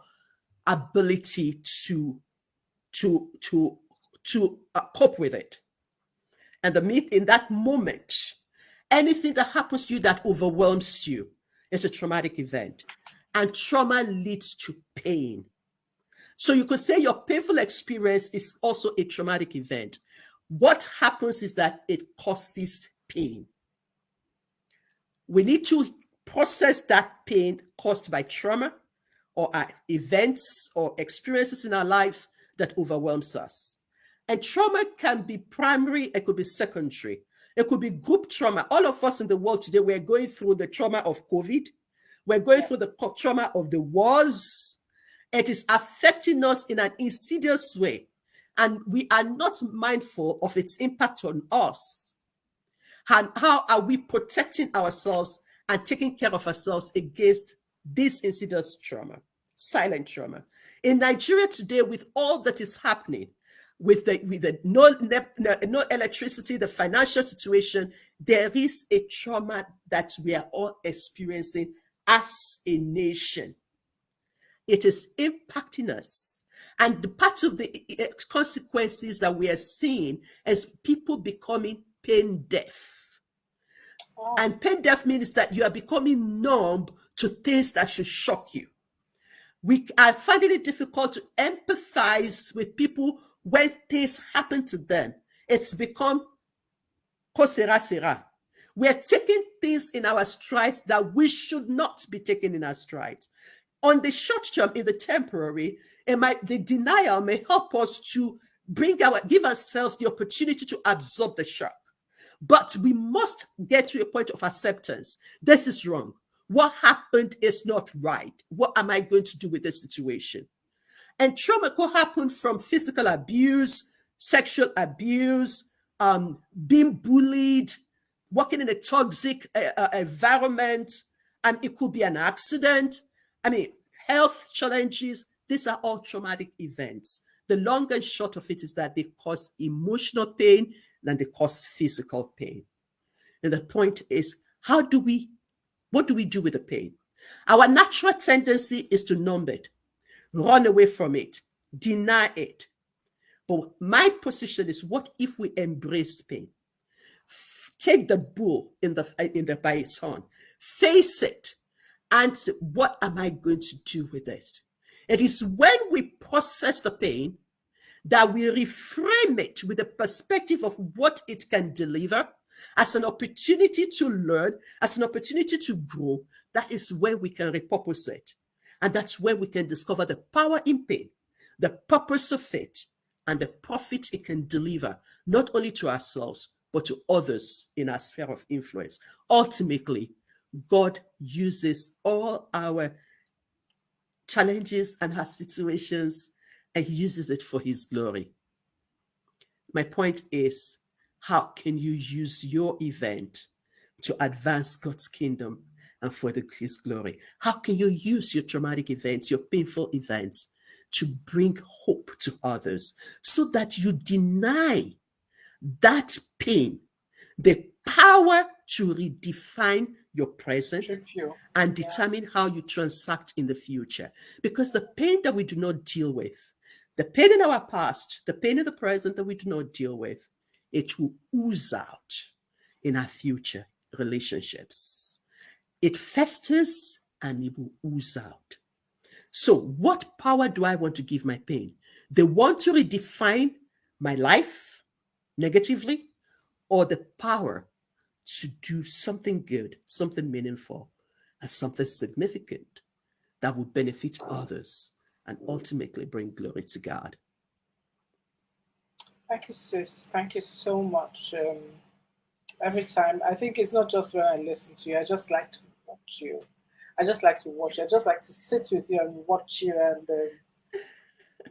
ability to cope with it. And in that moment, anything that happens to you that overwhelms you is a traumatic event. And trauma leads to pain. So you could say your painful experience is also a traumatic event. What happens is that it causes pain. We need to process that pain caused by trauma or events or experiences in our lives that overwhelms us. And trauma can be primary, it could be secondary, it could be group trauma. All of us in the world today, we're going through the trauma of COVID. We're going through the trauma of the wars. It is affecting us in an insidious way, and we are not mindful of its impact on us. And how are we protecting ourselves and taking care of ourselves against this insidious trauma, silent trauma? In Nigeria today, with all that is happening, with the no electricity, the financial situation, there is a trauma that we are all experiencing as a nation. It is impacting us. And the part of the consequences that we are seeing is people becoming pain deaf. Oh. And pain deaf means that you are becoming numb to things that should shock you. We are finding it difficult to empathize with people when things happen to them. It's become sera sera. We're taking things in our strides that we should not be taking in our strides. On the short term, in the temporary, the denial may help us to give ourselves the opportunity to absorb the shock. But we must get to a point of acceptance. This is wrong. What happened is not right. What am I going to do with this situation? And trauma could happen from physical abuse, sexual abuse, being bullied, working in a toxic environment, and it could be an accident. Health challenges. These are all traumatic events. The long and short of it is that they cause emotional pain than they cause physical pain. And the point is, what do we do with the pain? Our natural tendency is to numb it, run away from it, deny it. But my position is, what if we embrace pain? Take the bull by its horn, face it, and what am I going to do with it? It is when we process the pain that we reframe it with the perspective of what it can deliver as an opportunity to learn, as an opportunity to grow, that is where we can repurpose it. And that's where we can discover the power in pain, the purpose of it, and the profit it can deliver, not only to ourselves, but to others in our sphere of influence. Ultimately, God uses all our challenges and our situations, and He uses it for His glory. My point is, how can you use your event to advance God's kingdom and for His glory? How can you use your traumatic events, your painful events, to bring hope to others so that you deny that pain the power to redefine your present and determine how you transact in the future? Because the pain that we do not deal with, the pain in our past, the pain in the present that we do not deal with, it will ooze out in our future relationships. It festers and it will ooze out. So what power do I want to give my pain? They want to redefine my life negatively, or the power to do something good, something meaningful, and something significant that will benefit others and ultimately bring glory to God. Thank you, sis. Thank you so much. Every time, I think it's not just when I listen to you, I just like to watch you. I just like to watch you. I just like to sit with you and watch you, and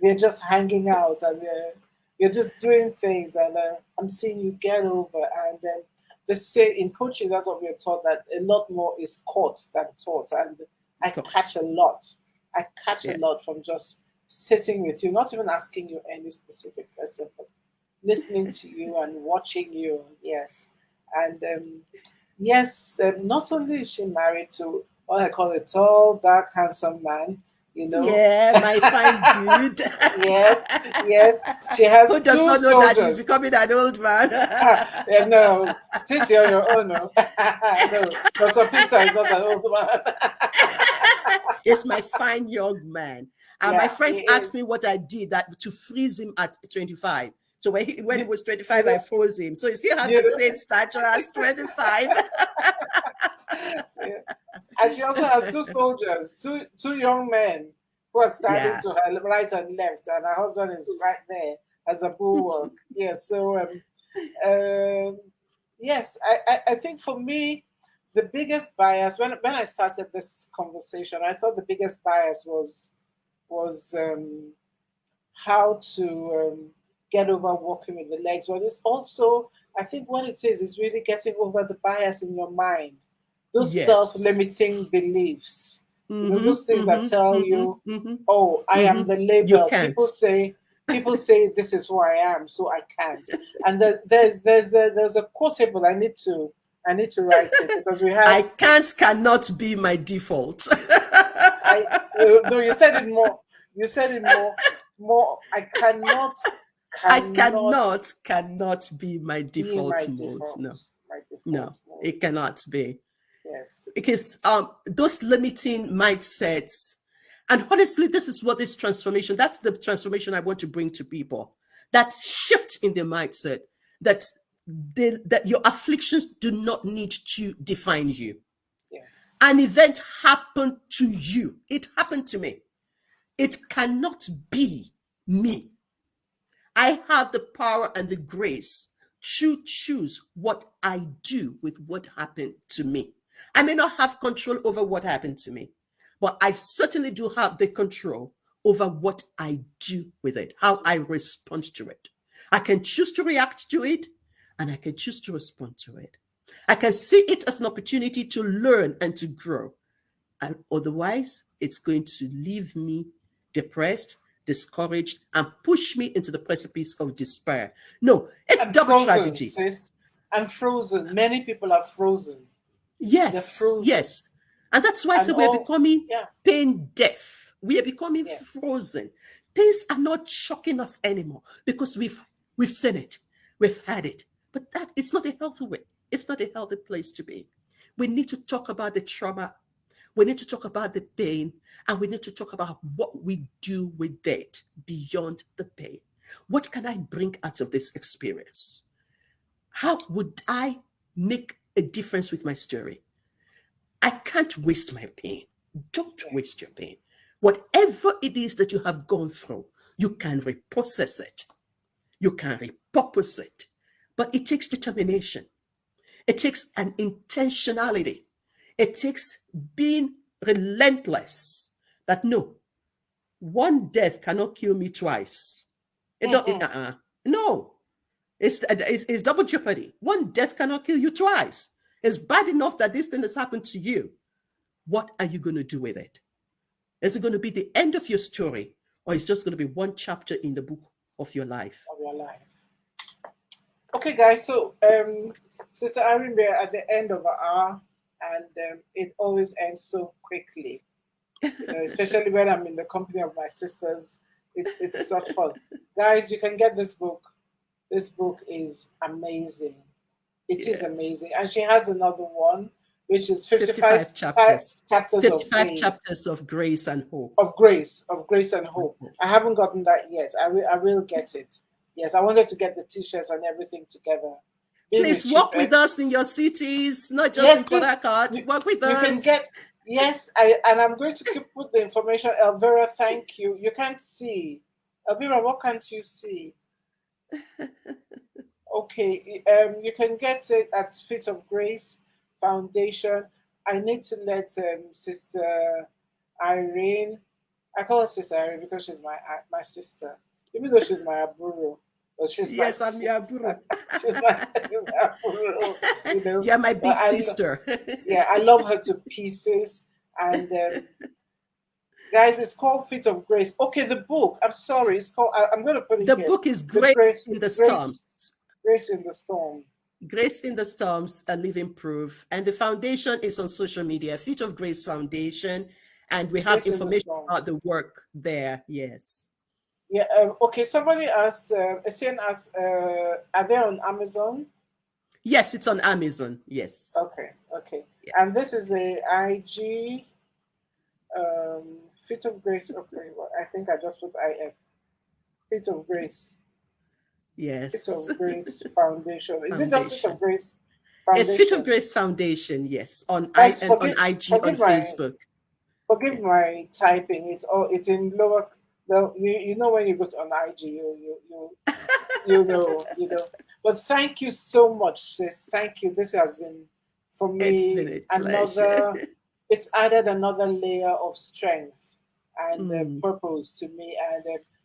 we're just hanging out, and you're just doing things, and I'm seeing you get over. And they say in coaching, that's what we're taught, that a lot more is caught than taught. And I catch a lot. I catch a lot from just sitting with you, not even asking you any specific question, but listening to you and watching you. Yes. And yes, not only is she married to what I call a tall, dark, handsome man, you know. Yeah, my fine dude. Yes, yes. She has Who does two not know soldiers. that he's becoming an old man? Yeah, no, since you're your own, no. No, Dr. Peter is not an old man. He's my fine young man. And my Yeah, friends he asked is. me what I did that to freeze him at 25. So when he You, was you 25, I know, froze him. So he still has the you same stature as 25. yeah. And she also has two soldiers, two young men who are standing Yeah. to her right and left, and her husband is right there as a bulwark. Yes, so um, yes, I think for me, the biggest bias when I started this conversation, I thought the biggest bias was how to get over walking with the legs. But it's also, I think what it is really getting over the bias in your mind, those Yes. self-limiting beliefs. You know, Mm-hmm, those things that mm-hmm, tell you, mm-hmm, mm-hmm, "Oh, I mm-hmm. am the You label." can't. People say this is who I am, so I can't. And there's a quotable. I need to write it because we I have. cannot be my default. I No, you said it more. You said it more. More. I I cannot cannot be my be default my mode. default. No, My no, default mode. it cannot be. Yes. Because those limiting mindsets, and honestly, this is what this transformation, that's the transformation I want to bring to people. That shift in the mindset that that your afflictions do not need to define you. Yes. An event happened to you. It happened to me. It cannot be me. I have the power and the grace to choose what I do with what happened to me. I may not have control over what happened to me, but I certainly do have the control over what I do with it, how I respond to it. I can choose to react to it, and I can choose to respond to it. I can see it as an opportunity to learn and to grow. And otherwise, it's going to leave me depressed, discouraged, and push me into the precipice of despair. No, it's And double frozen, tragedy. sis. And frozen. Many people are frozen. They're Yes, frozen. yes. And that's why I And say we're all. becoming Yeah. pain deaf. We are becoming Yes. frozen. Things are not shocking us anymore because we've seen it, we've had it. But that it's not a healthy way. It's not a healthy place to be. We need to talk about the trauma. We need to talk about the pain, and we need to talk about what we do with it beyond the pain. What can I bring out of this experience? How would I make a difference with my story? I can't waste my pain. Don't waste your pain. Whatever it is that you have gone through, you can reprocess it. You can repurpose it. But it takes determination. It takes an intentionality. It takes being relentless. That no, one death cannot kill me twice. No, it's double jeopardy. One death cannot kill you twice. It's bad enough that this thing has happened to you. What are you going to do with it? Is it going to be the end of your story, or is it just going to be one chapter in the book of your life? Okay, guys. So, Sister Irene, we're at the end of an hour, and it always ends so quickly. Especially when I'm in the company of my sisters, it's such fun. Guys, you can get this book. This book is amazing. It is amazing, and she has another one, which is 55 chapters 55 chapters of grace and hope. Of grace and hope. I haven't gotten that yet. I will get it. Yes, I wanted to get the t-shirts and everything together. Please walk with us in your cities, not just in Port Harcourt. Walk with us. You can get, and I'm going to put the information. Elvira, thank you. You can't see. Elvira, what can't you see? Okay, you can get it at Feet of Grace Foundation. I need to let Sister Irene, I call her Sister Irene because she's my sister, even though she's my aburo. But she's I'm your aburo. She's my aburo. You know? You're my big sister. I love her to pieces. And guys, it's called Feet of Grace. Okay, the book. I'm sorry, it's called. I'm going to put it here. The book is Grace in the Storms. Grace in the Storm. Grace in the Storms, a living proof. And the foundation is on social media, Feet of Grace Foundation. And we have information about the work there. Yes. Yeah. Okay. Somebody asked, Essien asked, are they on Amazon? Yes, it's on Amazon. Yes. Okay. Yes. And this is a IG Feet of Grace. Okay. Well, I think I just put IF. Feet of Grace. Yes. Feet of Grace Foundation. Is it just Feet of Grace Foundation? It's Feet of Grace Foundation, yes. On IG, on Facebook. Forgive my typing. It's in lower. Well, you know when you go on IG, you know. But thank you so much, sis. Thank you. This has been for me it's added another layer of strength and purpose to me, and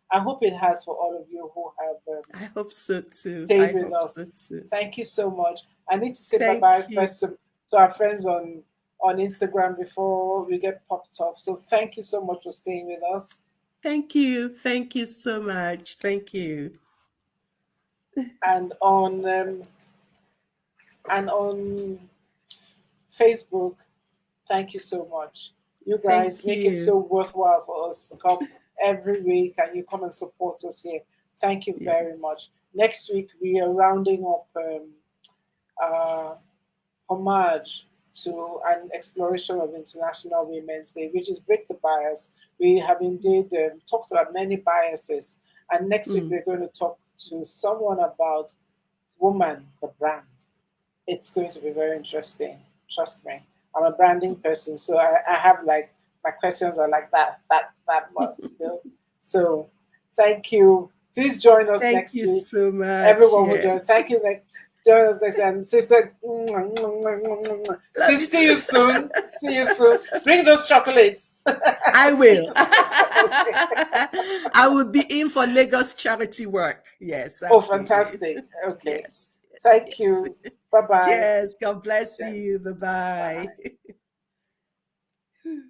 I hope it has for all of you who have. I hope so too. Stayed with us. So thank you so much. I need to say bye-bye first to our friends on Instagram before we get popped off. So thank you so much for staying with us. Thank you. Thank you so much. Thank you. And on Facebook, thank you so much. You guys make it so worthwhile for us to come every week, and you come and support us here. Thank you very much. Next week we are rounding up homage to an exploration of International Women's Day, which is Break the Bias. We have indeed talked about many biases, and next week we're going to talk to someone about Woman, the brand. It's going to be very interesting. Trust me. I'm a branding person, so I have like my questions are like that one. You know? So thank you. Please join us next week. Thank you so much. Everyone will join. Thank you. Join us next and sister. See you soon. See you soon. Bring those chocolates. I will. I will be in for Lagos charity work. Yes. Fantastic. Okay. Yes. Thank you. Bye-bye. Yes. God bless you. Bye-bye. Thank you.